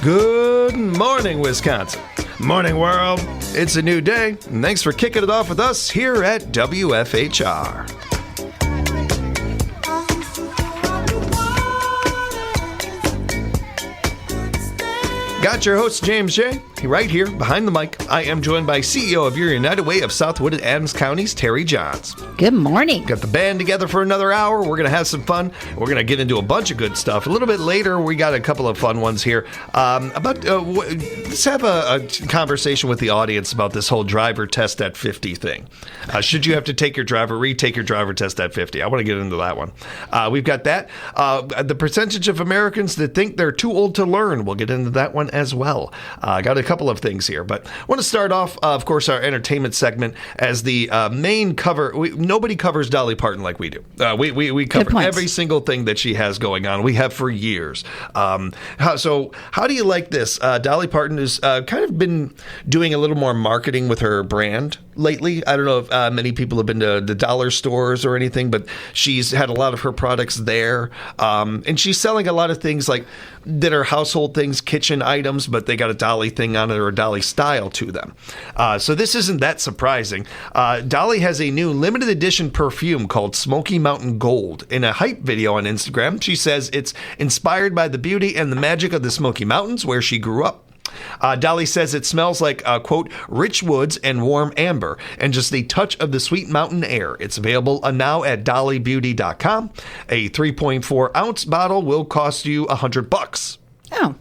Good morning, Wisconsin. Morning, world. It's a new day, and thanks for kicking it off with us here at WFHR. Got your host, James J., right here behind the mic. I am joined by CEO of your United Way of Southwood and Adams Counties, Tari Johns. Good morning. Got the band together for another hour. We're going to have some fun. We're going to get into a bunch of good stuff. A little bit later, we got a couple of fun ones here. Let's have a conversation with the audience about this whole driver test at 50 thing. Should you have to retake your driver test at 50? I want to get into that one. We've got that. The percentage of Americans that think they're too old to learn. We'll get into that one as well. Got a couple of things here, but I want to start off, of course, our entertainment segment as the main cover. Nobody covers Dolly Parton like we do. We cover every single thing that she has going on. We have for years. So how do you like this? Dolly Parton has kind of been doing a little more marketing with her brand lately. I don't know if many people have been to the dollar stores or anything, but she's had a lot of her products there. And she's selling a lot of things like that are household things, kitchen items, but they got a Dolly thing on it or a Dolly style to them. So this isn't that surprising. Dolly has a new limited edition perfume called Smoky Mountain Gold. In a hype video on Instagram, she says it's inspired by the beauty and the magic of the Smoky Mountains where she grew up. Dolly says it smells like, quote, rich woods and warm amber and just a touch of the sweet mountain air. It's available now at dollybeauty.com. A 3.4 ounce bottle will cost you $100. Oh.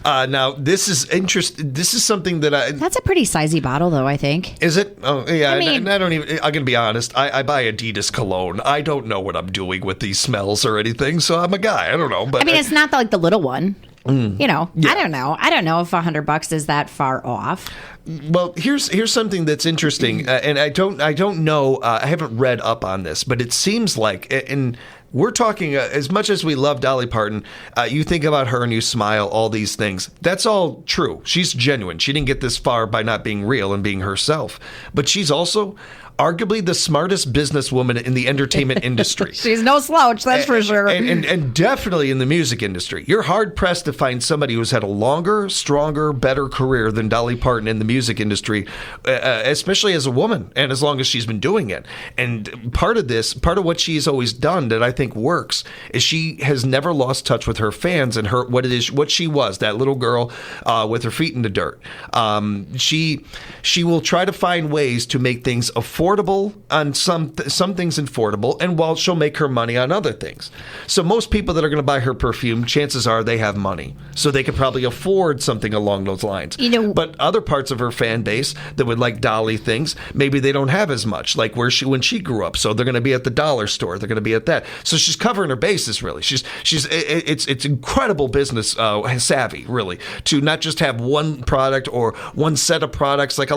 Now, this is interesting. This is something that That's a pretty sizey bottle, though, I think. Is it? Oh, yeah. I don't even. I'm going to be honest. I buy Adidas cologne. I don't know what I'm doing with these smells or anything, so I'm a guy. I don't know. But it's not like the little one. You know, yeah. I don't know. I don't know if $100 is that far off. Well, here's something that's interesting, and I don't know. I haven't read up on this, but it seems like, and we're talking as much as we love Dolly Parton. You think about her and you smile. All these things. That's all true. She's genuine. She didn't get this far by not being real and being herself. But she's also arguably the smartest businesswoman in the entertainment industry. She's no slouch, that's for sure. And definitely in the music industry. You're hard-pressed to find somebody who's had a longer, stronger, better career than Dolly Parton in the music industry, especially as a woman, and as long as she's been doing it. And part of what she's always done that I think works is she has never lost touch with her fans and what she was, that little girl with her feet in the dirt. She will try to find ways to make things affordable on some things affordable, and while she'll make her money on other things. So most people that are going to buy her perfume, chances are they have money, so they could probably afford something along those lines. But other parts of her fan base that would like Dolly things, maybe they don't have as much, like when she grew up. So they're going to be at the dollar store, they're going to be at that. So she's covering her bases really. It's incredible business savvy really, to not just have one product or one set of products. Like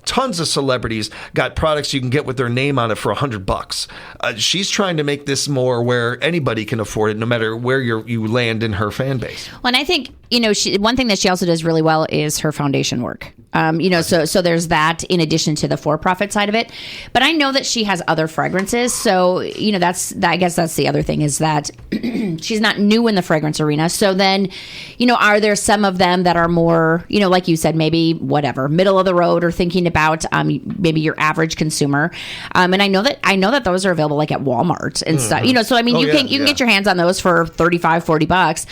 tons of celebrities got products you can get with their name on it for $100. She's trying to make this more where anybody can afford it, no matter where you land in her fan base. Well, and I think, one thing that she also does really well is her foundation work. So there's that in addition to the for-profit side of it. But I know that she has other fragrances. So, I guess that's the other thing is that she's not new in the fragrance arena. So then, are there some of them that are more, like you said, maybe middle of the road, or thinking about maybe your average consumer. And I know that those are available like at Walmart and stuff. So you can get your hands on those for $35-$40.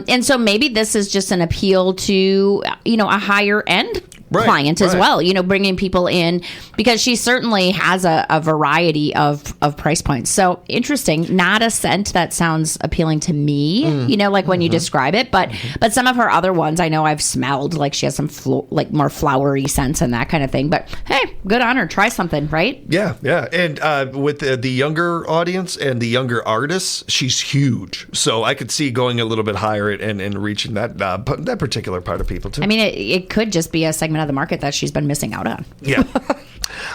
And so maybe this is just an appeal to, a higher end client as well, bringing people in, because she certainly has a variety of price points. So interesting. Not a scent that sounds appealing to me, when you describe it, but some of her other ones I know I've smelled, like she has some more flowery scents and that kind of thing. But hey, good on her. Try something, right? Yeah. And with the younger audience and the younger artists, she's huge. So I could see going a little bit higher and reaching that particular part of people too. It could just be a segment of the market that she's been missing out on. Yeah.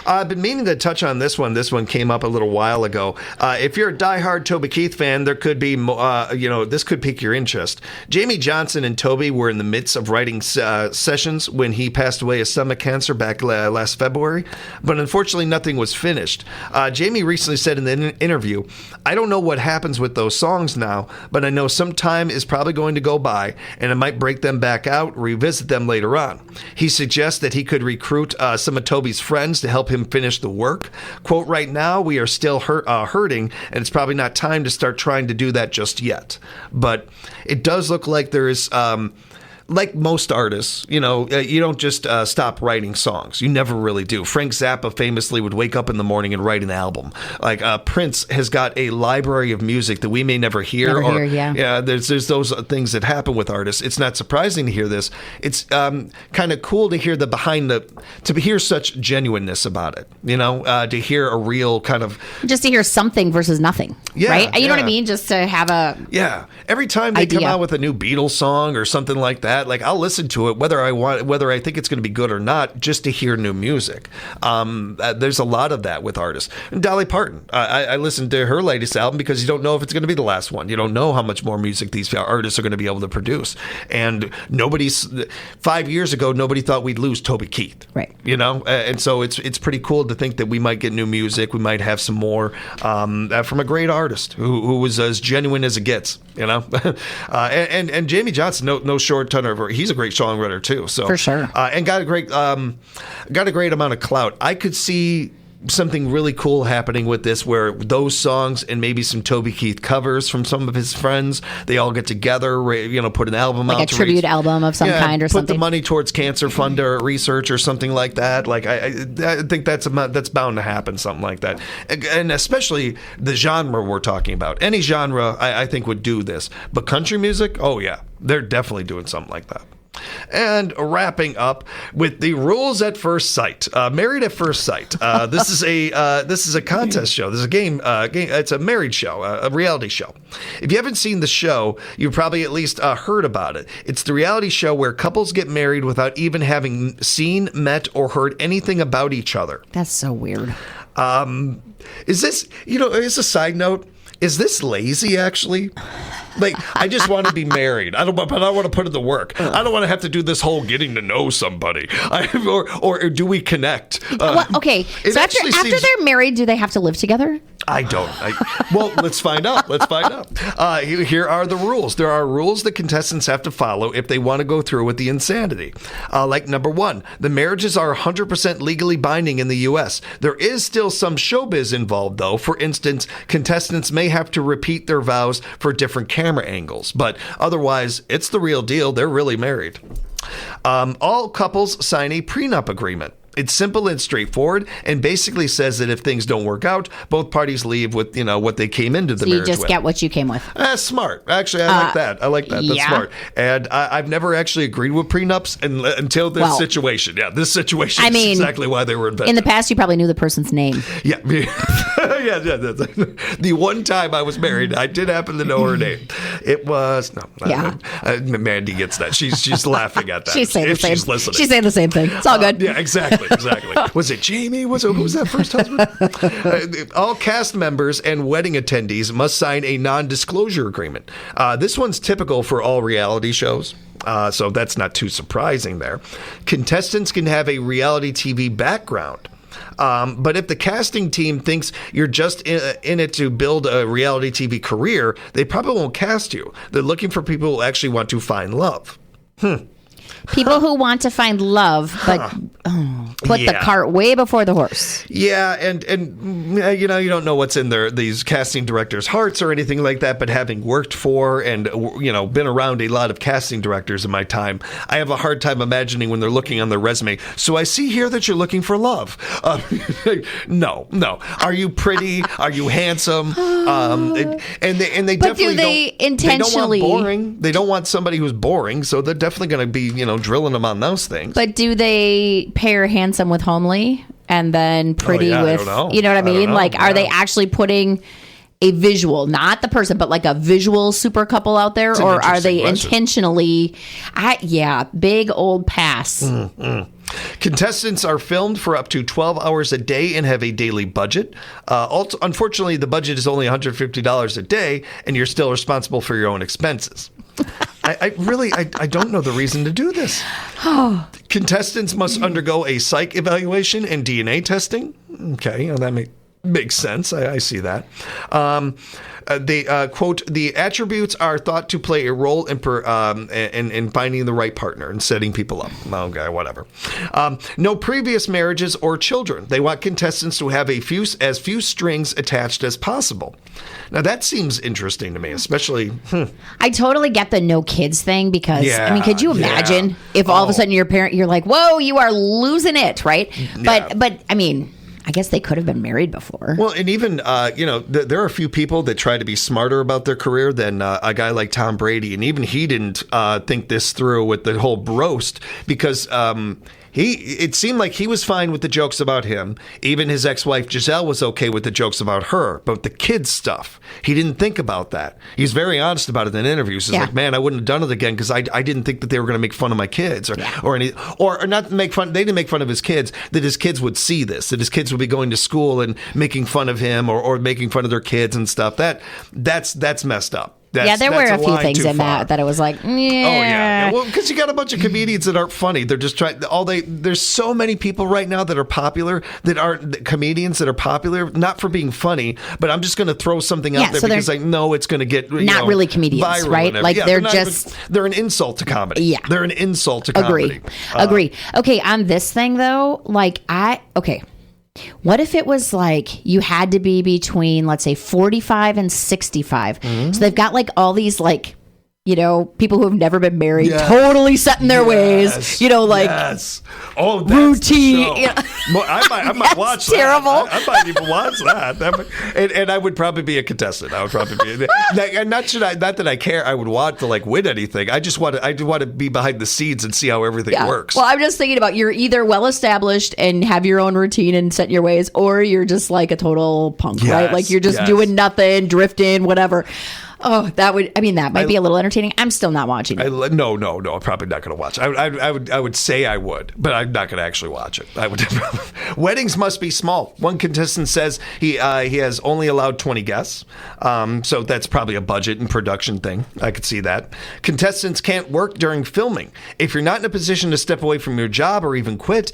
I've been meaning to touch on this one. This one came up a little while ago. If you're a diehard Toby Keith fan, there could be, this could pique your interest. Jamie Johnson and Toby were in the midst of writing sessions when he passed away of stomach cancer back last February, but unfortunately nothing was finished. Jamie recently said in the interview, "I don't know what happens with those songs now, but I know some time is probably going to go by, and I might break them back out, revisit them later on." He suggests that he could recruit some of Toby's friends to help him finish the work. Quote, "Right now, we are still hurting, and it's probably not time to start trying to do that just yet." But it does look like there is... like most artists, you don't just stop writing songs. You never really do. Frank Zappa famously would wake up in the morning and write an album. Like Prince has got a library of music that we may never hear. Yeah, there's those things that happen with artists. It's not surprising to hear this. It's kind of cool to hear to hear such genuineness about it. To hear a real kind of just to hear something versus nothing. Yeah, right. You know what I mean? Just to have a Every time they come out with a new Beatles song or something like that. Like I'll listen to it whether I think it's going to be good or not, just to hear new music. There's a lot of that with artists. And Dolly Parton, I listened to her latest album because you don't know if it's going to be the last one. You don't know how much more music these artists are going to be able to produce. And 5 years ago, nobody thought we'd lose Toby Keith. Right. And so it's pretty cool to think that we might get new music. We might have some more from a great artist who was as genuine as it gets. And Jamie Johnson, no short ton of. He's a great songwriter too. So for sure, and got a great amount of clout. I could see something really cool happening with this, where those songs and maybe some Toby Keith covers from some of his friends, they all get together, put an album out, like a tribute album of some kind, or something. Put the money towards cancer fund or research or something like that. Like I think that's bound to happen, something like that. And especially the genre we're talking about. Any genre, I think, would do this. But country music, oh yeah, they're definitely doing something like that. And wrapping up with the rules at first sight, Married at First Sight. This is a contest show. This is a game. It's a married show, a reality show. If you haven't seen the show, you've probably at least heard about it. It's the reality show where couples get married without even having seen, met, or heard anything about each other. That's so weird. Is this? As a side note, is this lazy? Actually. Like, I just want to be married. I don't want to put in the work. I don't want to have to do this whole getting to know somebody. Or do we connect? Okay. So after they're married, do they have to live together? I don't. Well, let's find out. Here are the rules. There are rules that contestants have to follow if they want to go through with the insanity. Like number 1, the marriages are 100% legally binding in the U.S. There is still some showbiz involved, though. For instance, contestants may have to repeat their vows for different camera angles, but otherwise, it's the real deal. They're really married. All couples sign a prenup agreement. It's simple and straightforward, and basically says that if things don't work out, both parties leave with what they came into the marriage with. So you just get what you came with. Smart. Actually, I like that. That's smart. And I've never actually agreed with prenups until this situation. Yeah, this situation is exactly why they were invented. In the past, you probably knew the person's name. Yeah. Yeah. The one time I was married, I did happen to know her name. It was Mandy gets that. She's laughing at that. She's saying the same. She's listening. She's saying the same thing. It's all good. Yeah, exactly. Was it Jamie? Who was that first husband? All cast members and wedding attendees must sign a non-disclosure agreement. This one's typical for all reality shows. So that's not too surprising there. Contestants can have a reality TV background. But if the casting team thinks you're just in it to build a reality TV career, they probably won't cast you. They're looking for people who actually want to find love. People who want to find love, but put the cart way before the horse. Yeah, and you don't know what's in these casting directors' hearts or anything like that, but having worked for and been around a lot of casting directors in my time, I have a hard time imagining when they're looking on their resume. So I see here that you're looking for love. No. Are you pretty? Are you handsome? And they but definitely do they intentionally? They don't want boring. They don't want somebody who's boring. So they're definitely going to be drilling them on those things. But do they pair handsome with homely and then pretty with, you know what I mean? Are they actually putting a visual, not the person, but like a visual super couple out there? Or are they intentionally, big old pass. Contestants are filmed for up to 12 hours a day and have a daily budget. Unfortunately, the budget is only $150 a day, and you're still responsible for your own expenses. I don't know the reason to do this. Contestants must undergo a psych evaluation and DNA testing. Okay, that makes sense. I see that. They quote, the attributes are thought to play a role in finding the right partner and setting people up. Okay, whatever. No previous marriages or children. They want contestants to have as few strings attached as possible. Now that seems interesting to me, especially. I totally get the no kids thing because could you imagine if all of a sudden you're like, whoa, you are losing it, right? But I mean, I guess they could have been married before. Well, and even, there are a few people that try to be smarter about their career than a guy like Tom Brady. And even he didn't think this through with the whole roast because it seemed like he was fine with the jokes about him. Even his ex-wife Giselle was okay with the jokes about her. But the kids stuff, he didn't think about that. He's very honest about it in interviews. He's like, man, I wouldn't have done it again because I didn't think that they were going to make fun of my kids or not make fun. They didn't make fun of his kids. That his kids would see this. That his kids would be going to school and making fun of him or making fun of their kids and stuff. That's messed up. There were a few things in that I was like, yeah. Oh, yeah. Well, because you got a bunch of comedians that aren't funny. They're just trying. There's so many people right now that are popular that aren't comedians that are popular, not for being funny, but I'm just going to throw something out there because I know it's going to get really comedians, right? Like they're an insult to comedy. Yeah, they're an insult to comedy. Agree. Okay, on this thing though, what if it was like you had to be between, let's say, 45 and 65? Mm-hmm. So they've got like all these people who have never been married, totally set in their ways, routine. I might watch terrible. That. I might even watch that. And I would probably be a contestant. I would probably be. Not that I care. I would want to win anything. I just want to be behind the scenes and see how everything works. Well, I'm just thinking about you're either well established and have your own routine and set your ways, or you're just like a total punk, right? Like you're just doing nothing, drifting, whatever. Oh, that might be a little entertaining. I'm still not watching it. No, I'm probably not going to watch it. I would say I would, but I'm not going to actually watch it. I would. Weddings must be small. One contestant says he has only allowed 20 guests, so that's probably a budget and production thing. I could see that. Contestants can't work during filming. If you're not in a position to step away from your job or even quit,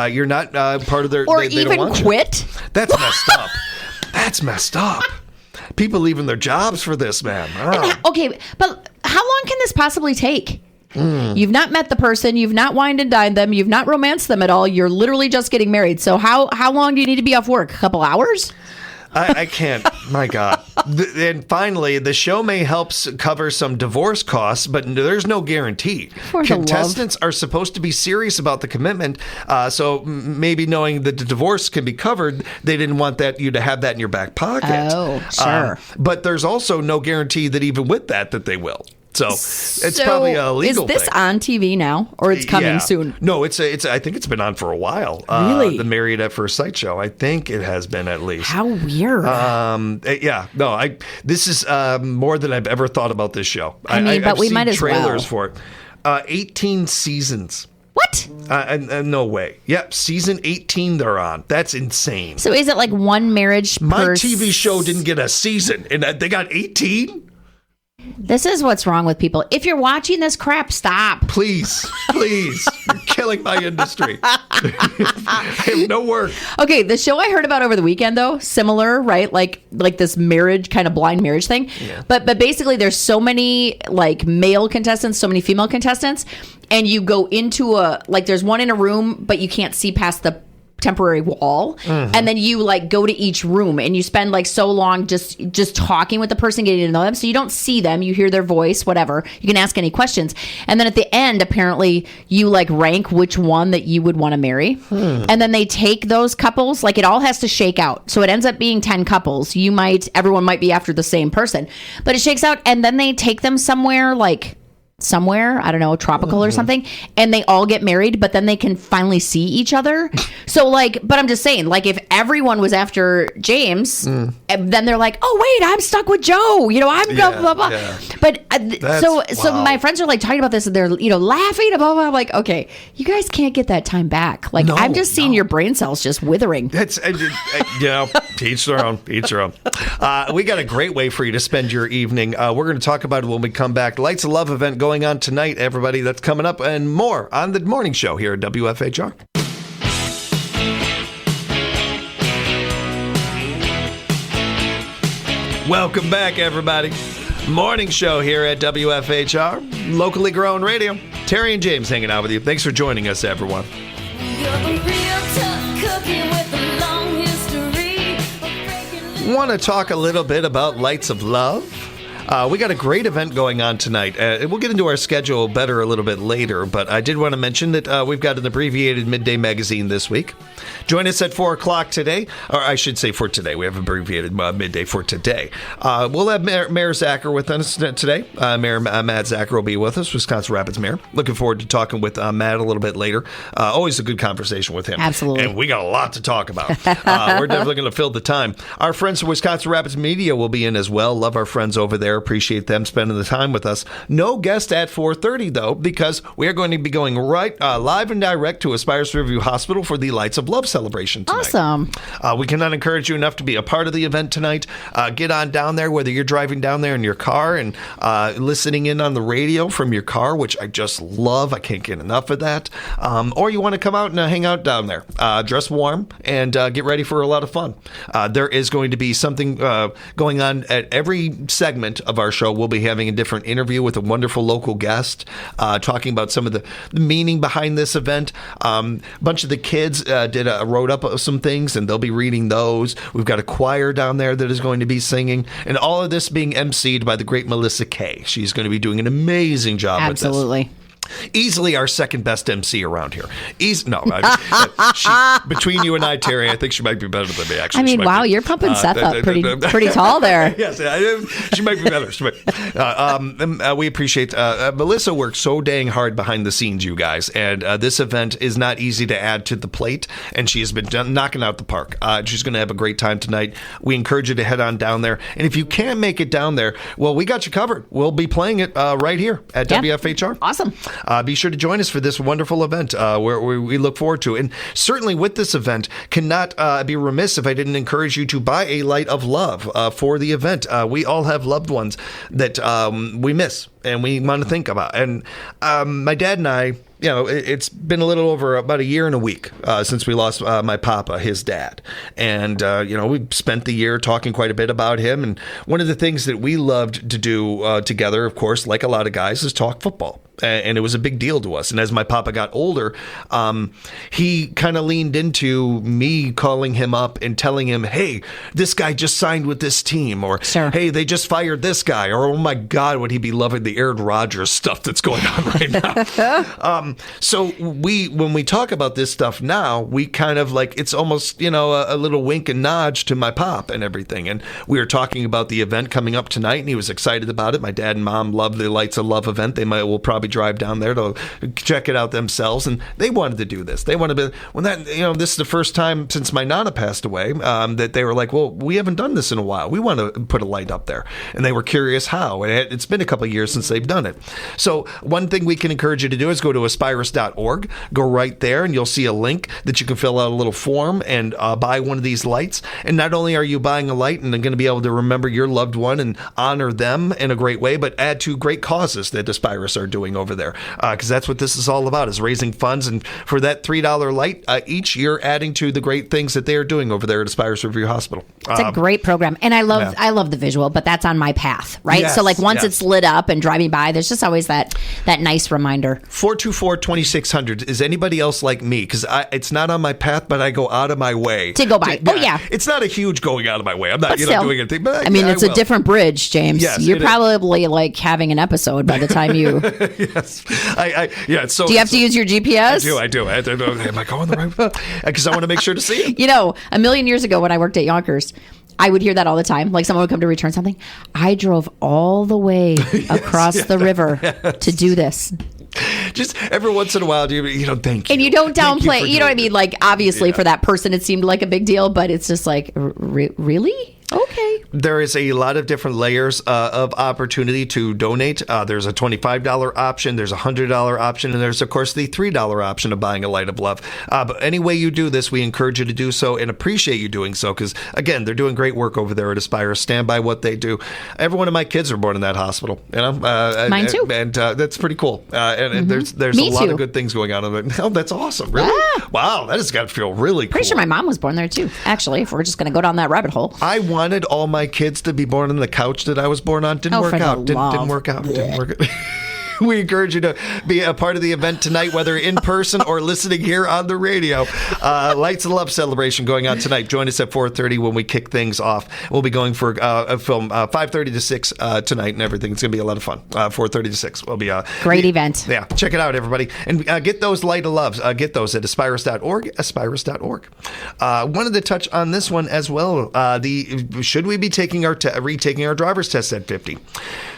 you're not part of their. Or they even don't want quit. You. That's messed up. That's messed up. People leaving their jobs for this, man. Okay, but how long can this possibly take? You've not met the person. You've not wined and dined them. You've not romanced them at all. You're literally just getting married. So how long do you need to be off work? A couple hours? I can't. My God. And finally, the show may help cover some divorce costs, but there's no guarantee. Contestants are supposed to be serious about the commitment, so maybe knowing that the divorce can be covered, they didn't want you to have that in your back pocket. Oh, sure. But there's also no guarantee that even with that they will. So it's probably a legal thing. Is this on TV now, or it's coming soon? No, it's. I think it's been on for a while. Really? The Married at First Sight show. I think it has been at least. How weird. No. This is more than I've ever thought about this show. But we might as well. I've seen trailers for it. 18 seasons. What? No way. Yep, season 18 they're on. That's insane. So is it like one marriage? My TV show didn't get a season, and they got 18. This is what's wrong with people. If you're watching this crap, stop. Please. You're killing my industry. I have no work. Okay, the show I heard about over the weekend, though, similar, right? Like this marriage, kind of blind marriage thing. Yeah. But basically, there's so many male contestants, so many female contestants, and you go into there's one in a room, but you can't see past the temporary wall, and then you go to each room and you spend so long just talking with the person, getting to know them, so you don't see them, you hear their voice, whatever, you can ask any questions, and then at the end apparently you rank which one that you would want to marry, and then they take those couples, it all has to shake out, so it ends up being 10 couples. Everyone might be after the same person, but it shakes out, and then they take them somewhere somewhere, I don't know, tropical or something, and they all get married, but then they can finally see each other. So like, but I'm just saying, like, if everyone was after James, and then they're like, oh wait, I'm stuck with Joe. I'm blah blah blah. Yeah. But so my friends are like talking about this, and they're laughing blah blah. I'm like, okay, you guys can't get that time back. Like, I'm just seeing your brain cells just withering. That's each their own. Each their own. We got a great way for you to spend your evening. We're going to talk about it when we come back. Lights of Love event going on tonight, everybody. That's coming up and more on the morning show here at WFHR. Welcome back, everybody. Morning show here at WFHR, locally grown radio. Tari and James hanging out with you. Thanks for joining us, everyone. Want to talk a little bit about Lights of Love? We got a great event going on tonight. We'll get into our schedule better a little bit later, but I did want to mention that we've got an abbreviated midday magazine this week. Join us at 4 o'clock today, or I should say for today. We have abbreviated midday for today. We'll have Mayor Zacher with us today. Mayor Matt Zacher will be with us, Wisconsin Rapids Mayor. Looking forward to talking with Matt a little bit later. Always a good conversation with him. Absolutely. And we got a lot to talk about. We're definitely going to fill the time. Our friends from Wisconsin Rapids Media will be in as well. Love our friends over there. Appreciate them spending the time with us. No guest at 4:30 though, because we are going to be going right live and direct to Aspires Riverview Hospital for the Lights of Love celebration tonight. Awesome. We cannot encourage you enough to be a part of the event tonight. Get on down there, whether you're driving down there in your car and listening in on the radio from your car, which I just love. I can't get enough of that. Or you want to come out and hang out down there. Dress warm and get ready for a lot of fun. There is going to be something going on at every segment of our show. We'll be having a different interview with a wonderful local guest, talking about some of the meaning behind this event. A bunch of the kids wrote up some things, and they'll be reading those. We've got a choir down there that is going to be singing, and all of this being emceed by the great Melissa Kay. She's going to be doing an amazing job with this. Absolutely. Easily our second best MC around here. Between you and I, Tari, I think she might be better than me, actually. I mean, wow, you're pumping Seth up pretty tall there. Yes, she might be better. We appreciate Melissa works so dang hard behind the scenes, you guys, and this event is not easy to add to the plate, and she has been knocking out the park. She's going to have a great time tonight. We encourage you to head on down there, and if you can't make it down there, well, we got you covered. We'll be playing it right here at WFHR. Awesome. Be sure to join us for this wonderful event where we look forward to. And certainly with this event, cannot be remiss if I didn't encourage you to buy a light of love for the event. We all have loved ones that we miss and we want to think about. And my dad and I, it's been a little over about a year and a week since we lost my papa, his dad. And, we spent the year talking quite a bit about him. And one of the things that we loved to do together, of course, like a lot of guys, is talk football. And it was a big deal to us. And as my papa got older, he kind of leaned into me calling him up and telling him, hey, this guy just signed with this team. Or, sure. Hey, they just fired this guy. Or, oh, my God, would he be loving the Aaron Rodgers stuff that's going on right now? So when we talk about this stuff now, we kind of like, it's almost, a little wink and nod to my pop and everything. And we were talking about the event coming up tonight, and he was excited about it. My dad and mom love the Lights of Love event. Will probably drive down there to check it out themselves, and they wanted to do this. They wanted to, this is the first time since my Nana passed away, that they were like, well, we haven't done this in a while. We want to put a light up there. And they were curious how. And it's been a couple of years since they've done it. So one thing we can encourage you to do is go to aspirus.org, go right there, and you'll see a link that you can fill out a little form and buy one of these lights. And not only are you buying a light and going to be able to remember your loved one and honor them in a great way, but add to great causes that Aspirus are doing over there. Because that's what this is all about, is raising funds. And for that $3 light each, you're adding to the great things that they are doing over there at Aspires Riverview Hospital. It's a great program. And I love the visual, but that's on my path, right? Yes, so like once it's lit up and driving by, there's just always that nice reminder. 424-2600. Is anybody else like me? Because it's not on my path, but I go out of my way. To go by. It's not a huge going out of my way. I'm not doing anything. But it's a different bridge, James. Yes, you're probably like having an episode by the time you... Yes. So do you have to use your GPS? I do. Am I going the right way? Because I want to make sure to see it. A million years ago when I worked at Yonkers, I would hear that all the time. Like someone would come to return something. I drove all the way across the river to do this. Just every once in a while, thank you. And you don't downplay, you know what I doing mean? Like, obviously, for that person, it seemed like a big deal, but it's just like, really? Okay. There is a lot of different layers of opportunity to donate. There's a $25 option, there's a $100 option, and there's, of course, the $3 option of buying a light of love. But any way you do this, we encourage you to do so and appreciate you doing so because, again, they're doing great work over there at Aspire. Stand by what they do. Every one of my kids are born in that hospital. Mine too. And that's pretty cool. And there's Me a lot too. of good things going on. Oh, that's awesome. Really? Yeah. Wow, that has got to feel really cool. Pretty sure my mom was born there, too, actually, if we're just going to go down that rabbit hole. I wanted all my kids to be born on the couch that I was born on. Didn't work out. Didn't work out. We encourage you to be a part of the event tonight, whether in person or listening here on the radio. Lights of Love celebration going on tonight. Join us at 4:30 when we kick things off. We'll be going for a film 5:30 to 6 tonight and everything. It's going to be a lot of fun. 4:30 to 6 will be a great event. Yeah, check it out, everybody. And get those Light of Loves. Get those at aspirus.org, aspirus.org. Wanted to touch on this one as well. Should we be retaking our driver's test at 50?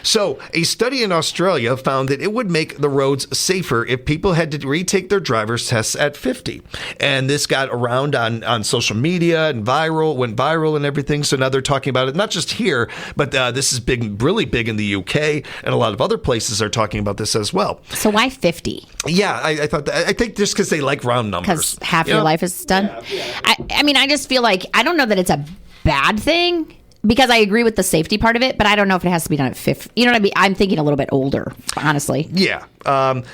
So, a study in Australia found that it would make the roads safer if people had to retake their driver's tests at 50. And this got around on social media and went viral and everything. So now they're talking about it, not just here, but this is really big in the UK, and a lot of other places are talking about this as well. So why 50? Yeah, I thought that. I think just because they like round numbers. Because half your life is done? Yeah. I mean, I just feel like, I don't know that it's a bad thing. Because I agree with the safety part of it, but I don't know if it has to be done at 50. You know what I mean? I'm thinking a little bit older, honestly. Yeah.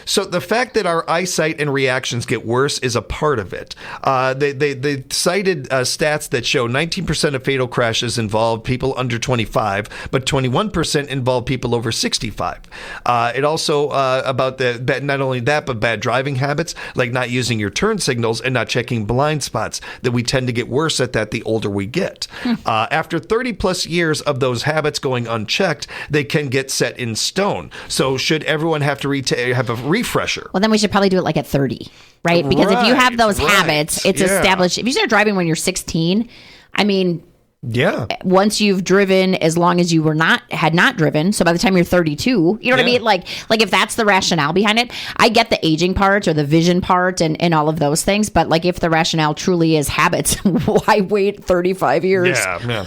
So the fact that our eyesight and reactions get worse is a part of it. They cited stats that show 19% of fatal crashes involve people under 25, but 21% involve people over 65. It also about not only that, but bad driving habits, like not using your turn signals and not checking blind spots, that we tend to get worse at that the older we get. After 30 plus years of those habits going unchecked, they can get set in stone. So should everyone have to have a refresher? Well, then we should probably do it like at 30, right? Because if you have those habits, it's established. If you start driving when you're 16, I mean, yeah. Once you've driven as long as you had not driven, so by the time you're 32, you know what I mean? Like if that's the rationale behind it, I get the aging part or the vision part and all of those things, but like if the rationale truly is habits, why wait 35 years? Yeah.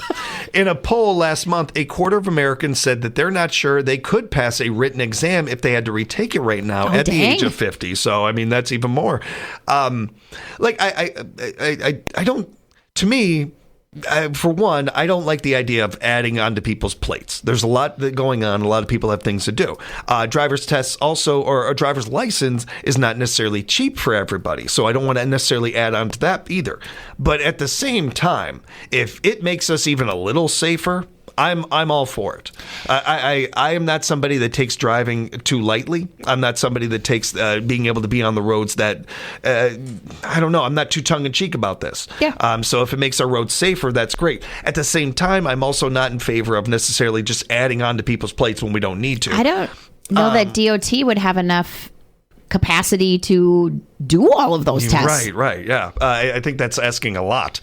In a poll last month, a quarter of Americans said that they're not sure they could pass a written exam if they had to retake it right now at the age of 50. So, I mean, that's even more. I don't, to me, for one, I don't like the idea of adding onto people's plates. There's a lot going on. A lot of people have things to do. Driver's tests also, or a driver's license is not necessarily cheap for everybody. So I don't want to necessarily add on to that either. But at the same time, if it makes us even a little safer, I'm all for it. I am not somebody that takes driving too lightly. I'm not somebody that takes being able to be on the roads that, I don't know, I'm not too tongue-in-cheek about this. Yeah. So if it makes our roads safer, that's great. At the same time, I'm also not in favor of necessarily just adding on to people's plates when we don't need to. I don't know that DOT would have enough capacity to do all of those tests. Right, yeah. I think that's asking a lot.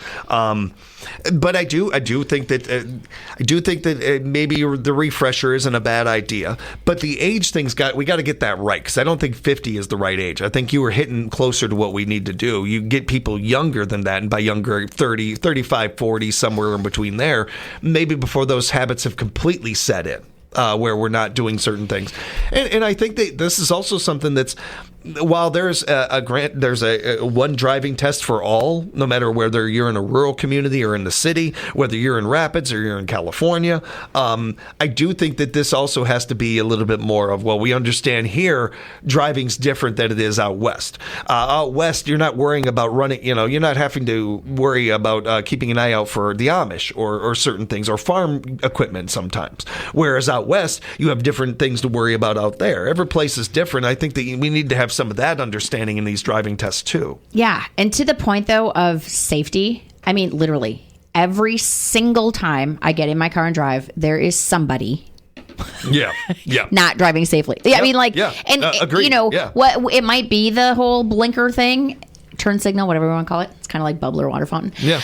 But I do think that maybe the refresher isn't a bad idea. But the age thing's we got to get that right, because I don't think 50 is the right age. I think you were hitting closer to what we need to do. You get people younger than that, and by younger, 30, 35, 40, somewhere in between there, maybe before those habits have completely set in. Where we're not doing certain things, and I think that this is also something that's, while there's there's a one driving test for all, no matter whether you're in a rural community or in the city, whether you're in Rapids or you're in California. I do think that this also has to be a little bit more of, well, we understand here driving's different than it is out west. Out west, you're not worrying about running, you're not having to worry about keeping an eye out for the Amish or certain things, or farm equipment sometimes. Whereas out west, you have different things to worry about out there. Every place is different. I think that we need to have some of that understanding in these driving tests too. Yeah. And to the point, though, of safety, I mean, literally, every single time I get in my car and drive, there is somebody not driving safely. I mean, like, and agreed. what it might be, the whole blinker thing. turn signal, whatever we want to call it. It's kind of like bubbler water fountain. Yeah.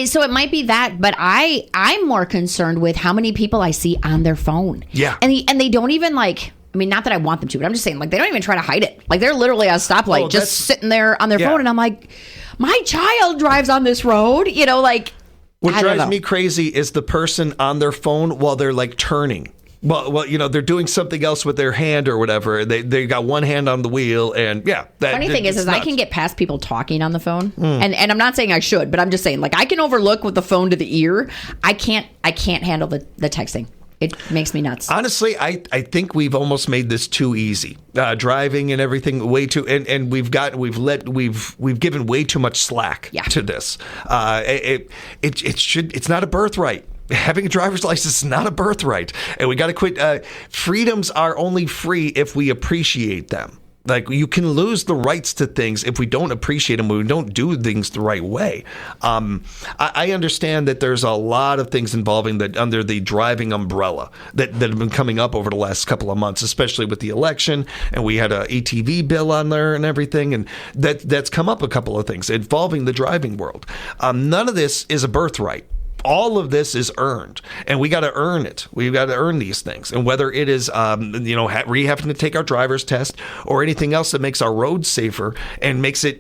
So it might be that, but I'm more concerned with how many people I see on their phone. Yeah. And they don't even like, I mean, not that I want them to, but I'm just saying, like, they don't even try to hide it. Like, they're literally at a stoplight just sitting there on their phone. And I'm like, my child drives on this road, like. What drives me crazy is the person on their phone while they're like turning. Well, they're doing something else with their hand or whatever. They got one hand on the wheel, and funny thing is I can get past people talking on the phone, and I'm not saying I should, but I'm just saying, like, I can overlook with the phone to the ear. I can't handle the texting. It makes me nuts. Honestly, I think we've almost made this too easy. Driving and everything way too, and we've given way too much slack to this. It's not a birthright. Having a driver's license is not a birthright, and we got to quit. Freedoms are only free if we appreciate them. Like, you can lose the rights to things if we don't appreciate them, when we don't do things the right way. I understand that there's a lot of things involving that under the driving umbrella that have been coming up over the last couple of months, especially with the election, and we had a ATV bill on there and everything, and that's come up a couple of things involving the driving world. None of this is a birthright. All of this is earned, and we got to earn it. We've got to earn these things. And whether it is, we having to take our driver's test or anything else that makes our roads safer and makes it,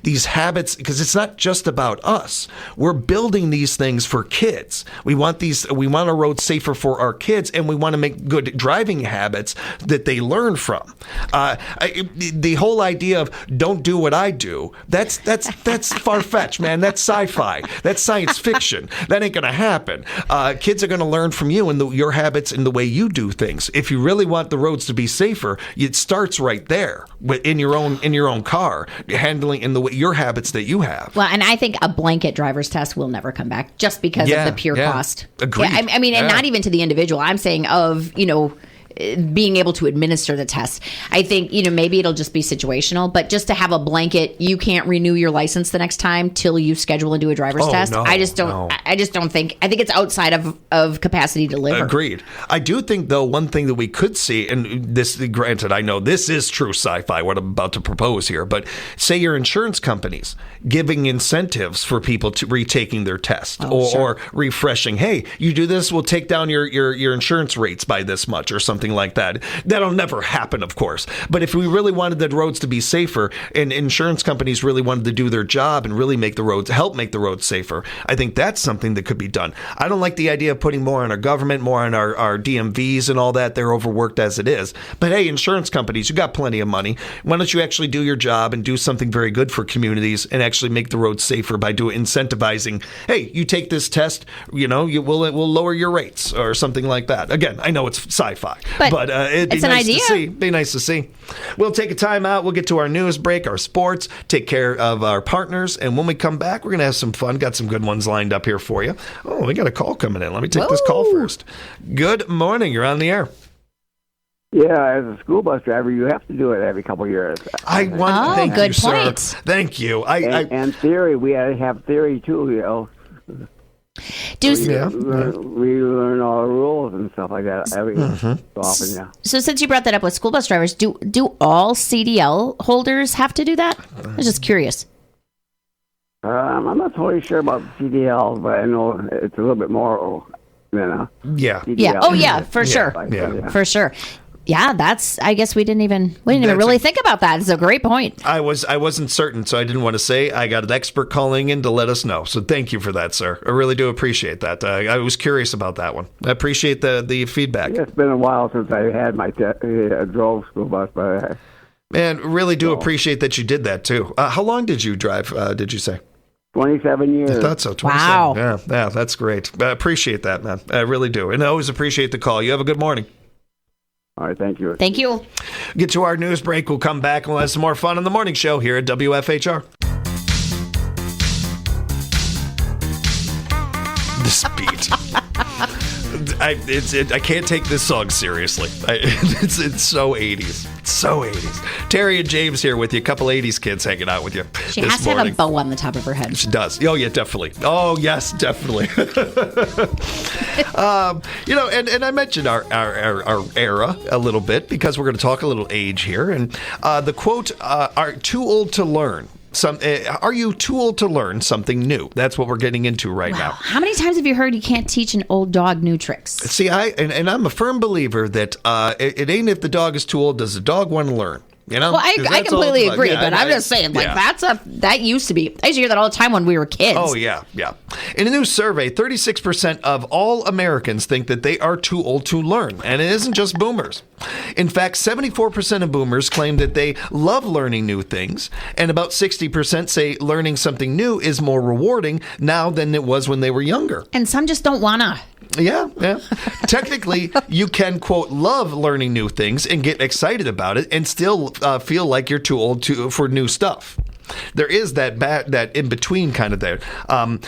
these habits, because it's not just about us. We're building these things for kids. We want our roads safer for our kids, and we want to make good driving habits that they learn from. The whole idea of don't do what I do, that's far-fetched, man. That's sci-fi. That's science fiction. That ain't going to happen. Kids are going to learn from you and your habits and the way you do things. If you really want the roads to be safer, it starts right there in your own car, handling in the way your habits that you have. Well, and I think a blanket driver's test will never come back just because of the pure cost. Agreed. Yeah, I mean, and not even to the individual. I'm saying of being able to administer the test. I think, maybe it'll just be situational, but just to have a blanket, you can't renew your license the next time till you schedule and do a driver's test. No, I just don't think it's outside of capacity to deliver. Agreed. I do think, though, one thing that we could see, and this, granted, I know this is true sci-fi, what I'm about to propose here, but say your insurance companies giving incentives for people to retaking their test or refreshing. Hey, you do this, we'll take down your insurance rates by this much or something like that. That'll never happen, of course. But if we really wanted the roads to be safer and insurance companies really wanted to do their job and really help make the roads safer, I think that's something that could be done. I don't like the idea of putting more on our government, more on our DMVs and all that. They're overworked as it is. But hey, insurance companies, you got plenty of money. Why don't you actually do your job and do something very good for communities and actually make the roads safer by incentivizing, hey, you take this test, we'll lower your rates or something like that. Again, I know it's sci-fi. But it'd be nice to see. Be nice to see. We'll take a time out. We'll get to our news break, our sports, take care of our partners. And when we come back, we're going to have some fun. Got some good ones lined up here for you. Oh, we got a call coming in. Let me take this call first. Good morning. You're on the air. Yeah, as a school bus driver, you have to do it every couple of years. Thank good you, point. Sir. Thank you. And theory, we have theory too, We learn all the rules and stuff like that every so often, yeah. So since you brought that up with school bus drivers, do all CDL holders have to do that? I was just curious. I'm not totally sure about CDL, but I know it's a little bit more than yeah. CDL. Yeah. Oh, yeah, for sure. For sure. Yeah, I guess we didn't even really think about that. It's a great point. I wasn't certain, so I didn't want to say. I got an expert calling in to let us know. So thank you for that, sir. I really do appreciate that. I was curious about that one. I appreciate the feedback. It's been a while since I had my drove school bus, but man, really do appreciate that you did that too. How long did you drive? Did you say? 27 years. I thought so. 27. Wow. Yeah, that's great. I appreciate that, man. I really do, and I always appreciate the call. You have a good morning. All right, thank you. Thank you. Get to our news break. We'll come back and we'll have some more fun on the morning show here at WFHR. This beat. I can't take this song seriously. It's so 80s. So 80s. Tari and James here with you. A couple 80s kids hanging out with you. She has to have a bow on the top of her head. She does. Oh, yeah, definitely. Oh, yes, definitely. And I mentioned our era a little bit because we're going to talk a little age here. And the quote, are too old to learn, Are you too old to learn something new? That's what we're getting into right now. How many times have you heard you can't teach an old dog new tricks? See, I'm a firm believer that it ain't if the dog is too old, does the dog want to learn? You know? Well, I completely agree, but I'm just saying, that used to be. I used to hear that all the time when we were kids. Oh, yeah. In a new survey, 36% of all Americans think that they are too old to learn, and it isn't just boomers. In fact, 74% of boomers claim that they love learning new things, and about 60% say learning something new is more rewarding now than it was when they were younger. And some just don't wanna. Yeah. Technically, you can, quote, love learning new things and get excited about it and still feel like you're too old for new stuff. There is that in-between kind of there.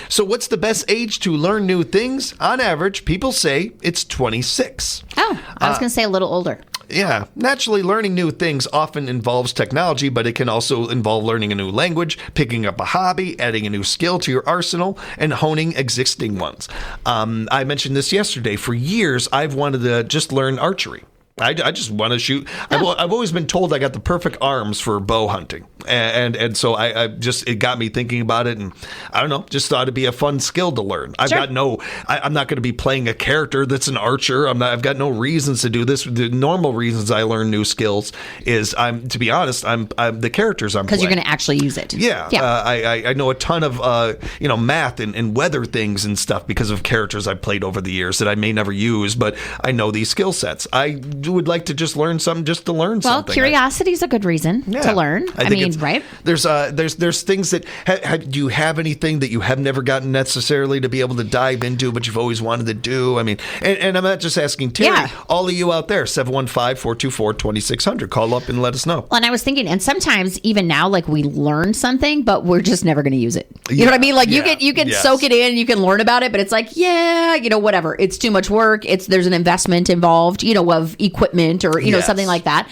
So what's the best age to learn new things? On average, people say it's 26. Oh, I was going to say a little older. Yeah. Naturally, learning new things often involves technology, but it can also involve learning a new language, picking up a hobby, adding a new skill to your arsenal, and honing existing ones. I mentioned this yesterday. For years, I've wanted to just learn archery. I just want to shoot. I've always been told I got the perfect arms for bow hunting. And so it got me thinking about it. And I don't know, just thought it'd be a fun skill to learn. I'm not going to be playing a character that's an archer. I've got no reasons to do this. The normal reasons I learn new skills is to be honest, I'm the characters I'm playing. Because you're going to actually use it. Yeah. I know a ton of, math and weather things and stuff because of characters I've played over the years that I may never use, but I know these skill sets. I would like to just learn something just to learn something. Well, curiosity is a good reason to learn. I mean, right? There's things that do you have anything that you have never gotten necessarily to be able to dive into, but you've always wanted to do? I mean, and I'm not just asking Terry. All of you out there, 715-424-2600. Call up and let us know. Well, and I was thinking, and sometimes even now, like we learn something, but we're just never going to use it. You know what I mean? Like you can soak it in, you can learn about it, but it's like, whatever. It's too much work. There's an investment involved, of equipment or something like that.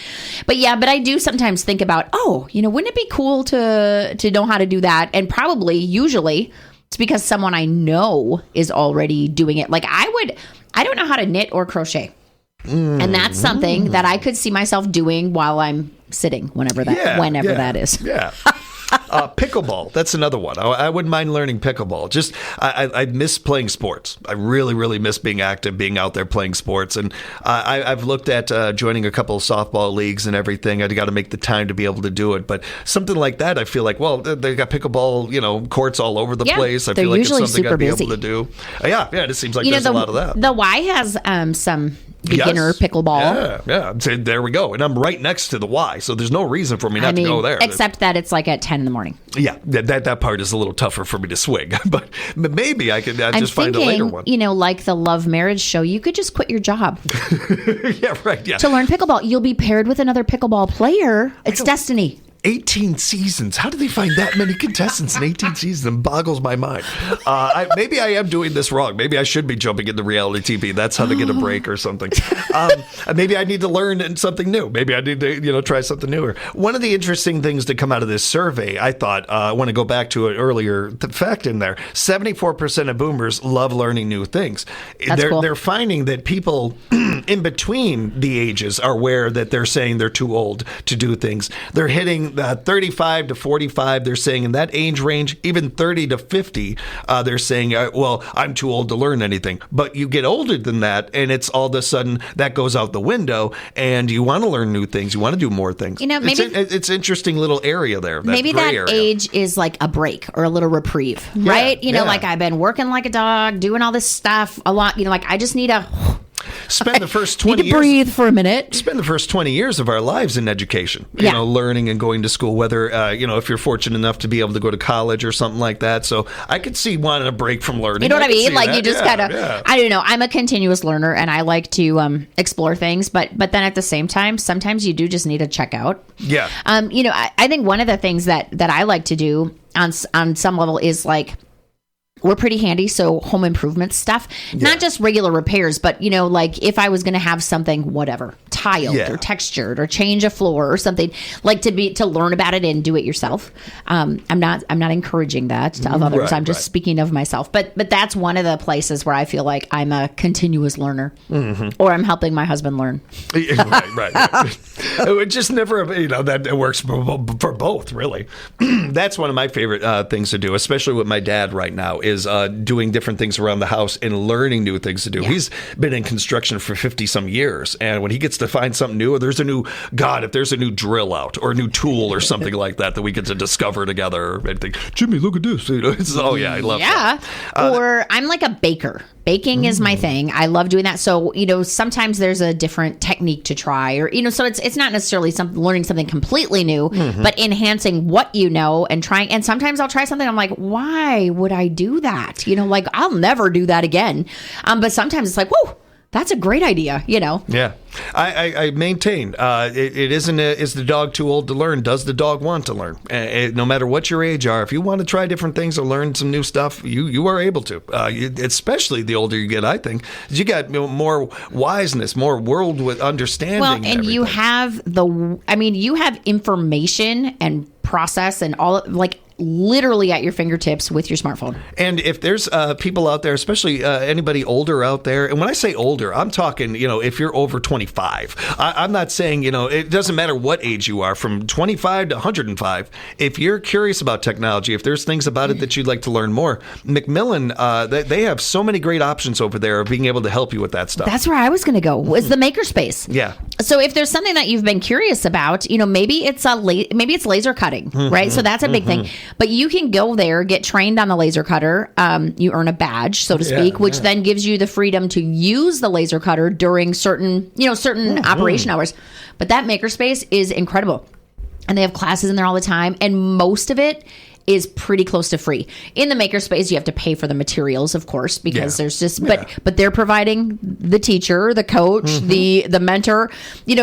But I do sometimes think about, wouldn't it be cool to know how to do that? And probably usually it's because someone I know is already doing it. Like I don't know how to knit or crochet. And that's something that I could see myself doing while I'm sitting whenever that is. Yeah. Pickleball. That's another one. I wouldn't mind learning pickleball. Just I miss playing sports. I really, really miss being active, being out there playing sports. And I've looked at joining a couple of softball leagues and everything. I've got to make the time to be able to do it. But something like that, I feel like, well, they got pickleball, courts all over the place. I feel like it's something I'd be able to do. Yeah. It seems like there's a lot of that. The Y has some beginner pickleball. Yeah. So there we go. And I'm right next to the Y, so there's no reason for me not to go there. Except that it's like at 10 in the morning. Yeah, that part is a little tougher for me to swing, but maybe I could just find a later one. Like the Love Marriage show, you could just quit your job. Yeah, right. Yeah. To learn pickleball, you'll be paired with another pickleball player. It's destiny. 18 seasons. How do they find that many contestants in 18 seasons? It boggles my mind. Maybe I am doing this wrong. Maybe I should be jumping into reality TV. That's how to get a break or something. Maybe I need to learn something new. Maybe I need to, try something newer. One of the interesting things to come out of this survey, I thought, I want to go back to an earlier fact in there. 74% of boomers love learning new things. Cool. They're finding that people in between the ages are aware that they're saying they're too old to do things. They're hitting 35 to 45, they're saying in that age range, even 30 to 50, they're saying, well, I'm too old to learn anything. But you get older than that, and it's all of a sudden that goes out the window, and you want to learn new things. You want to do more things. Maybe it's an interesting little area there. Maybe that area. Age is like a break or a little reprieve, right? Like I've been working like a dog, doing all this stuff a lot. Like I just need spend the first 20 years. Breathe for a minute. Spend the first 20 years of our lives in education, learning and going to school, whether, if you're fortunate enough to be able to go to college or something like that. So I could see wanting a break from learning. You know what I mean? Like you just gotta, I don't know. I'm a continuous learner and I like to explore things, but then at the same time, sometimes you do just need to check out. Yeah. I think one of the things that I like to do on some level is like, we're pretty handy, so home improvement stuff, not just regular repairs, but like if I was going to have something, whatever, tiled or textured or change a floor or something, like to learn about it and do it yourself. I'm not encouraging that of others. Right, I'm just speaking of myself. But that's one of the places where I feel like I'm a continuous learner, or I'm helping my husband learn. right. It just never, that it works for both, really. That's one of my favorite things to do, especially with my dad right now, is doing different things around the house and learning new things to do. Yeah. He's been in construction for 50 some years, and when he gets to find something new, or if there's a new drill out or a new tool or something like that we get to discover together, and think, Jimmy, look at this. I love that. Or I'm like a baker. Baking is my thing. I love doing that. So, sometimes there's a different technique to try, or, so it's not necessarily learning something completely new, but enhancing what you know and trying. And sometimes I'll try something. I'm like, why would I do that? Like, I'll never do that again. But sometimes it's like, whoa, that's a great idea, Yeah. I maintain it isn't is the dog too old to learn? Does the dog want to learn? No matter what your age are, if you want to try different things or learn some new stuff, you are able to. Especially the older you get, I think. You got more wiseness, more world with understanding. Well, and you have you have information and process and all, like, literally at your fingertips with your smartphone. And if there's people out there, especially anybody older out there, and when I say older, I'm talking, if you're over 25, I'm not saying, it doesn't matter what age you are, from 25 to 105. If you're curious about technology, if there's things about it that you'd like to learn more, Macmillan, they have so many great options over there of being able to help you with that stuff. That's where I was going to go, was the makerspace. Yeah. So if there's something that you've been curious about, maybe it's laser cutting, right? So that's a big thing. But you can go there, get trained on the laser cutter. You earn a badge, so to speak, which then gives you the freedom to use the laser cutter during certain operation hours. But that makerspace is incredible. And they have classes in there all the time. And most of it is pretty close to free. In the makerspace, you have to pay for the materials, of course, because there's just, but they're providing the teacher, the coach, the mentor,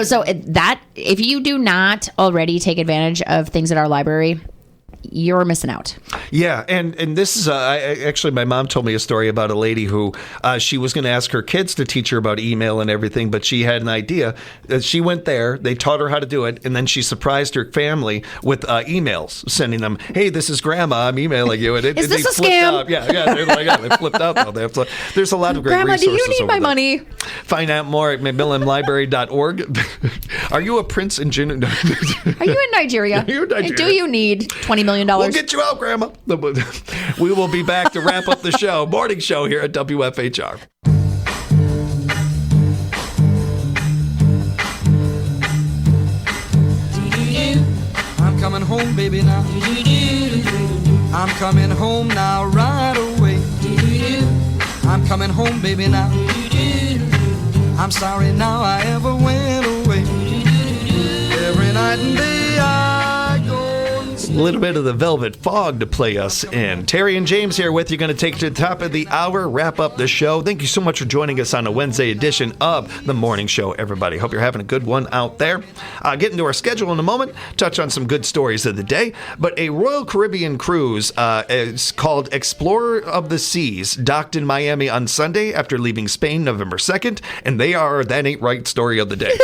so that if you do not already take advantage of things at our library, you're missing out. Yeah, and this is actually, my mom told me a story about a lady who she was going to ask her kids to teach her about email and everything, but she had an idea. She went there, they taught her how to do it, and then she surprised her family with emails, sending them, "Hey, this is Grandma, I'm emailing you." And is this a scam? Out. Yeah, they're like, they flipped out. There's a lot of great Grandma, resources. Grandma, do you need my money? Find out more at MacMillanLibrary.org. Are you a prince in June? Are you in Nigeria? Are you in Nigeria? Do you need $20 million? We'll get you out, Grandma. We will be back to wrap up the show. Morning show here at WFHR. I'm coming home, baby, now. I'm coming home now, right away. I'm coming home, baby, now. I'm sorry now I ever went away. Every night and day I go. A little bit of the Velvet Fog to play us in. Tari and James here with you, going to take you to the top of the hour, wrap up the show. Thank you so much for joining us on a Wednesday edition of the Morning Show, everybody. Hope you're having a good one out there. Get into our schedule in a moment, touch on some good stories of the day. But a Royal Caribbean cruise is called Explorer of the Seas docked in Miami on Sunday after leaving Spain November 2nd, and they are That Ain't Right story of the day.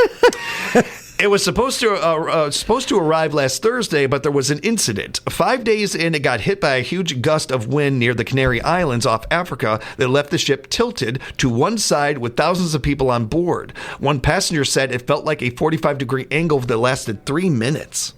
It was supposed to arrive last Thursday, but there was an incident. 5 days in, it got hit by a huge gust of wind near the Canary Islands off Africa that left the ship tilted to one side with thousands of people on board. One passenger said it felt like a 45-degree angle that lasted 3 minutes.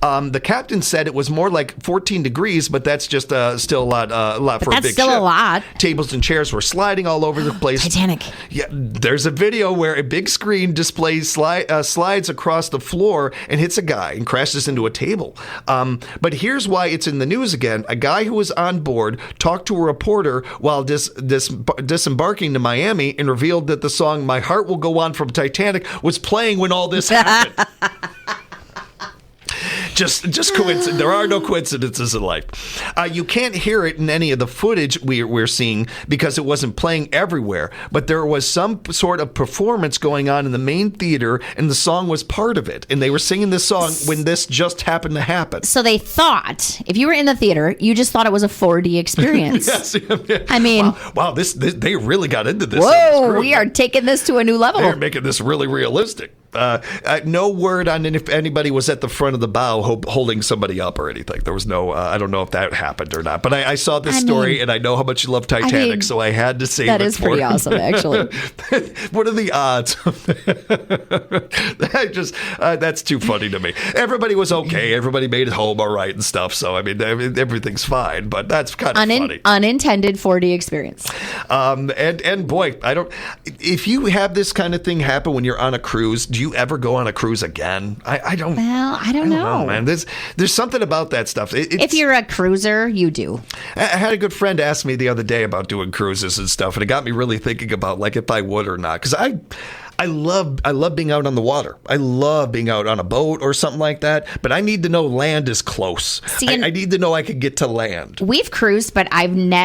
The captain said it was more like 14 degrees, but that's just still a lot for a big ship. That's still a lot. Tables and chairs were sliding all over the place. Titanic. Yeah, there's a video where a big screen displays slides across the floor and hits a guy and crashes into a table. But here's why it's in the news again. A guy who was on board talked to a reporter while disembarking to Miami and revealed that the song "My Heart Will Go On" from Titanic was playing when all this happened. Just coincidence. There are no coincidences in life. You can't hear it in any of the footage we're seeing because it wasn't playing everywhere. But there was some sort of performance going on in the main theater, and the song was part of it. And they were singing this song when this just happened to happen. So they thought, if you were in the theater, you just thought it was a 4D experience. Yes. I mean, wow, they really got into this. Whoa, we are taking this to a new level. They're making this really realistic. No word on if anybody was at the front of the bow holding somebody up or anything. There was no, I don't know if that happened or not. But I saw this story, and I know how much you love Titanic, so I had to say that is pretty awesome, actually. What are the odds? That's too funny to me. Everybody was okay. Everybody made it home all right and stuff. So, I mean everything's fine, but that's kind of funny. Unintended 4D experience. And boy, if you have this kind of thing happen when you're on a cruise, do you ever go on a cruise again? I don't. Well, I don't know, man. There's something about that stuff. If you're a cruiser, you do. I had a good friend ask me the other day about doing cruises and stuff, and it got me really thinking about like if I would or not, because I love being out on the water. I love being out on a boat or something like that, but I need to know land is close. See, I need to know I could get to land. We've cruised, but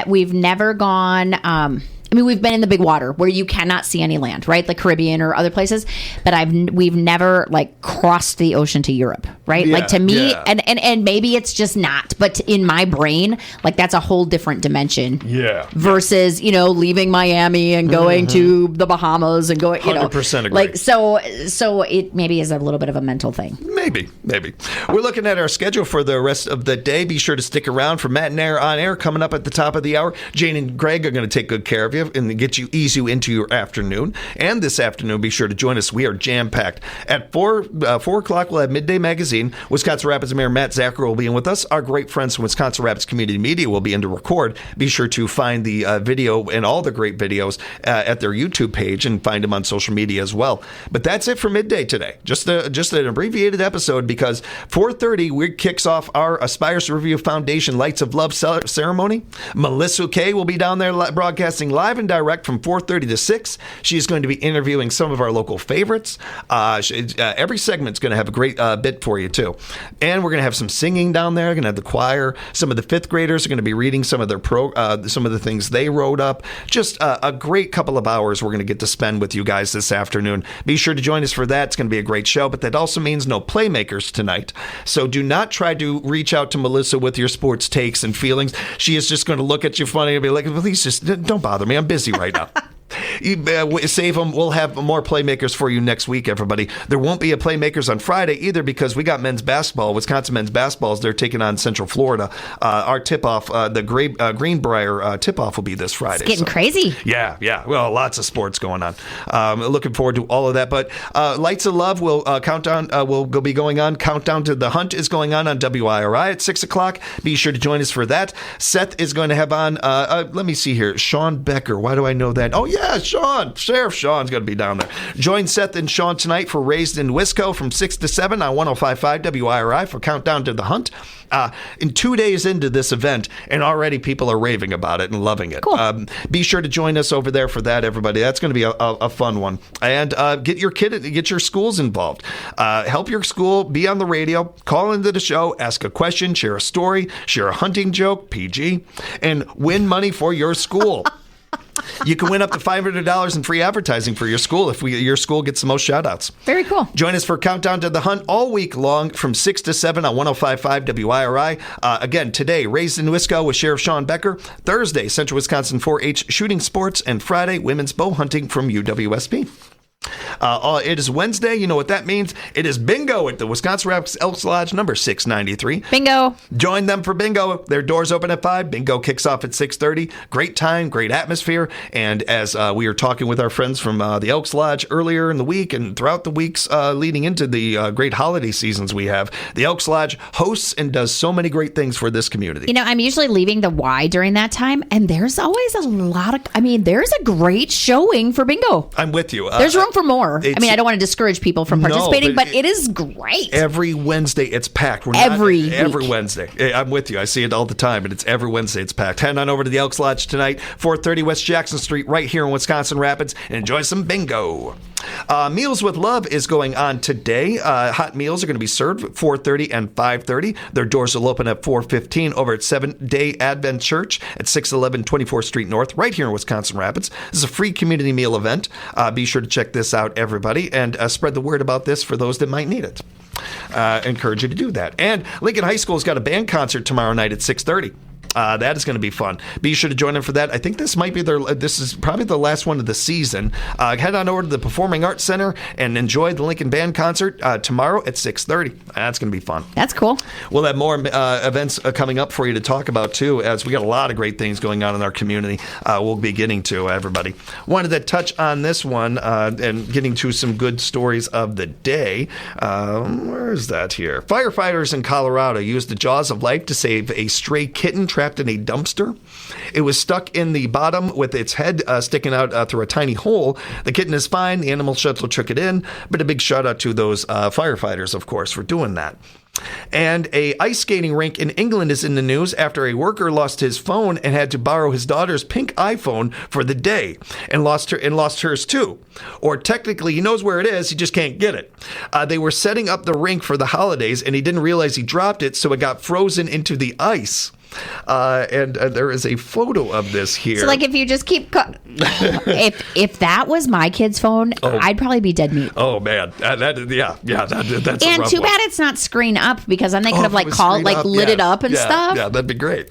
we've never gone. We've been in the big water where you cannot see any land, right? The Caribbean or other places, but we've never like crossed the ocean to Europe, right? Yeah, like to me, yeah. and maybe it's just not, but in my brain, like that's a whole different dimension. Yeah. Versus, leaving Miami and going to the Bahamas and going, 100% agree. Like so it maybe is a little bit of a mental thing. Maybe. We're looking at our schedule for the rest of the day. Be sure to stick around for Matt and Air on Air coming up at the top of the hour. Jane and Greg are going to take good care of you and ease you into your afternoon. And this afternoon, be sure to join us. We are jam-packed. At 4 o'clock, we'll have Midday Magazine. Wisconsin Rapids Mayor Matt Zacher will be in with us. Our great friends from Wisconsin Rapids Community Media will be in to record. Be sure to find the video and all the great videos at their YouTube page and find them on social media as well. But that's it for Midday today. Just an abbreviated episode because 4:30 we kicks off our Aspires Review Foundation Lights of Love ceremony. Melissa Kay will be down there broadcasting live and direct from 4:30 to 6. She's going to be interviewing some of our local favorites. Every segment's going to have a great bit for you too. And we're going to have some singing down there. We're going to have the choir. Some of the fifth graders are going to be reading some of their some of the things they wrote up. Just a great couple of hours we're going to get to spend with you guys this afternoon. Be sure to join us for that. It's going to be a great show, but that also means no playmakers tonight. So do not try to reach out to Melissa with your sports takes and feelings. She is just going to look at you funny and be like, please just don't bother me. I'm busy right now. Save them. We'll have more playmakers for you next week, everybody. There won't be a playmakers on Friday either because we got men's basketball. Wisconsin men's basketball. They're taking on Central Florida. Our tip-off, the Greenbrier tip-off will be this Friday. It's getting crazy. Yeah. Well, lots of sports going on. Looking forward to all of that. But Lights of Love will be going on. Countdown to the Hunt is going on WIRI at 6 o'clock. Be sure to join us for that. Seth is going to have on, let me see here, Sean Becker. Why do I know that? Oh, yeah, Sean. Sheriff Sean's going to be down there. Join Seth and Sean tonight for Raised in Wisco from 6 to 7 on 105.5 WIRI for Countdown to the Hunt. In 2 days into this event, and already people are raving about it and loving it. Cool. Be sure to join us over there for that, everybody. That's going to be a fun one. And get your schools involved. Help your school be on the radio. Call into the show. Ask a question. Share a story. Share a hunting joke. PG. And win money for your school. You can win up to $500 in free advertising for your school if your school gets the most shout-outs. Very cool. Join us for Countdown to the Hunt all week long from 6 to 7 on 105.5 WIRI. Again, today, Raised in Wisco with Sheriff Sean Becker. Thursday, Central Wisconsin 4-H Shooting Sports. And Friday, Women's Bow Hunting from UWSP. It is Wednesday. You know what that means. It is bingo at the Wisconsin Rapids Elks Lodge number 693. Bingo. Join them for bingo. Their doors open at 5. Bingo kicks off at 6:30. Great time, great atmosphere. And as we were talking with our friends from the Elks Lodge earlier in the week and throughout the weeks leading into the great holiday seasons we have, the Elks Lodge hosts and does so many great things for this community. I'm usually leaving the Y during that time, and there's always there's a great showing for bingo. I'm with you. There's room for more. I don't want to discourage people from participating, but it is great. Every Wednesday it's packed. Every Wednesday. I'm with you. I see it all the time, but it's every Wednesday it's packed. Head on over to the Elks Lodge tonight, 430 West Jackson Street, right here in Wisconsin Rapids, and enjoy some bingo. Meals with Love is going on today. Hot meals are going to be served at 4:30 and 5:30. Their doors will open at 4:15 over at Seventh-day Advent Church at 611 24th Street North, right here in Wisconsin Rapids. This is a free community meal event. Be sure to check this out, everybody, and spread the word about this for those that might need it. Encourage you to do that. And Lincoln High School's got a band concert tomorrow night at 6:30. That is going to be fun. Be sure to join them for that. I think this is probably the last one of the season. Head on over to the Performing Arts Center and enjoy the Lincoln Band concert tomorrow at 6:30. That's going to be fun. That's cool. We'll have more events coming up for you to talk about, too, as we got a lot of great things going on in our community we'll be getting to, everybody. Wanted to touch on this one and getting to some good stories of the day. Where is that here? Firefighters in Colorado used the jaws of life to save a stray kitten trapped in a dumpster. It was stuck in the bottom with its head sticking out through a tiny hole. The kitten is fine. The animal shuttle took it in, but a big shout out to those firefighters, of course, for doing that. And a ice skating rink in England is in the news after a worker lost his phone and had to borrow his daughter's pink iPhone for the day and lost hers too. Or technically, he knows where it is, he just can't get it. They were setting up the rink for the holidays and he didn't realize he dropped it, so it got frozen into the ice. And there is a photo of this here. So, like, if you just keep, if that was my kid's phone, I'd probably be dead meat. Oh man, that's and a rough too one. bad it's not screen up, because then they could have lit it up and stuff. Yeah, that'd be great.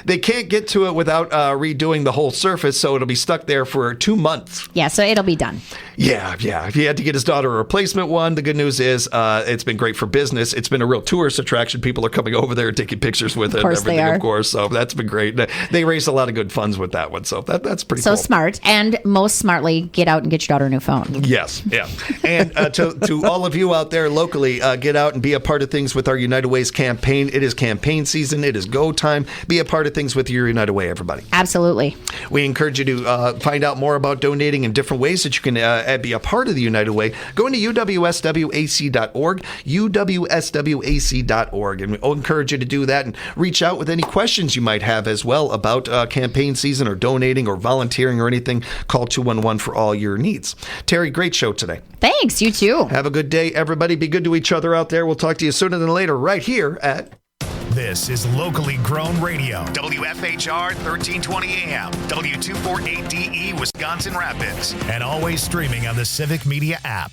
They can't get to it without redoing the whole surface, so it'll be stuck there for 2 months. Yeah, so it'll be done. Yeah. He had to get his daughter a replacement one. The good news is it's been great for business. It's been a real tourist attraction. People are coming over there taking pictures with it. Of course, so that's been great. They raised a lot of good funds with that one, so that's pretty cool. So smart, and most smartly, get out and get your daughter a new phone. Yes, yeah. And to all of you out there locally, get out and be a part of things with our United Ways campaign. It is campaign season. It is go time. Be a part of things with your United Way, everybody. Absolutely. We encourage you to find out more about donating in different ways that you can be a part of the United Way. Go into uwswac.org, uwswac.org, and we encourage you to do that and reach out with any questions you might have as well about campaign season or donating or volunteering or anything. Call 211 for all your needs. Terry, great show today. Thanks, you too. Have a good day, everybody. Be good to each other out there. We'll talk to you sooner than later right here at... This is locally grown radio. WFHR 1320 AM, W248DE Wisconsin Rapids, and always streaming on the Civic Media app.